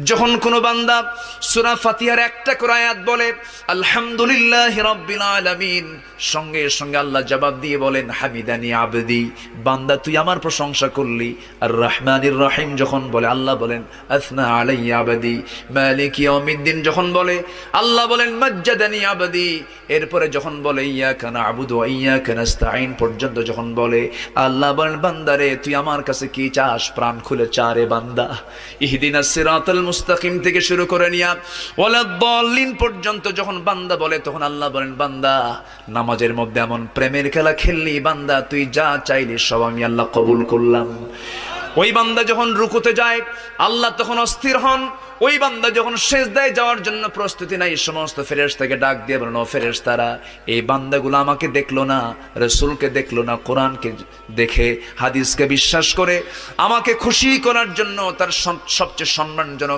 যখন কোনো বান্দা সূরা ফাতিহার একটা করে আয়াত বলে আলহামদুলিল্লাহি রাব্বিল আলামিন, সঙ্গে সঙ্গে আল্লাহ জবাব দিয়ে বলেন হামিদানি আবদি, বান্দা তুই আমার প্রশংসা করলি। আর রহমানির রহিম যখন বলে আল্লাহ বলেন আসনা আলাইয়া আবদি। মালিক ইয়াউমিদ্দিন যখন বলে আল্লাহ বলেন মাজ্জাদানি আবদি। এরপরে যখন বলে ইয়াকা না'বুদু ওয়া ইয়াকা নাস্তাঈন পর্যন্ত যখন বলে আল্লাহ বলেন বান্দারে তুই আমার কাছে কি চাস, প্রাণ খুলে চারে বান্দা। ইহদিনাস সিরাতাল মুস্তাকিম থেকে শুরু করে নিয়া ওয়ালাদ-দাল্লিন পর্যন্ত যখন বান্দা বলে তখন আল্লাহ বলেন বান্দা নামাজের মধ্যে এমন প্রেমের খেলা খেললি বান্দা, তুই যা চাইলি সব আমি আল্লাহ কবুল করলাম। ওই বান্দা যখন রুকুতে যায় আল্লাহ তখন অস্থির হন। ওই বান্দা যখন সিজদায় যাওয়ার জন্য প্রস্তুতি নাই, সমস্ত ফেরেশতাকে ডাক দিয়ে বলেন ও ফেরেশতারা, এই বান্দাগুলো আমাকে দেখলো না, রাসূলকে দেখলো না, কোরআনকে দেখে হাদিসকে বিশ্বাস করে আমাকে খুশি করার জন্য তার সবচেয়ে সম্মানজনক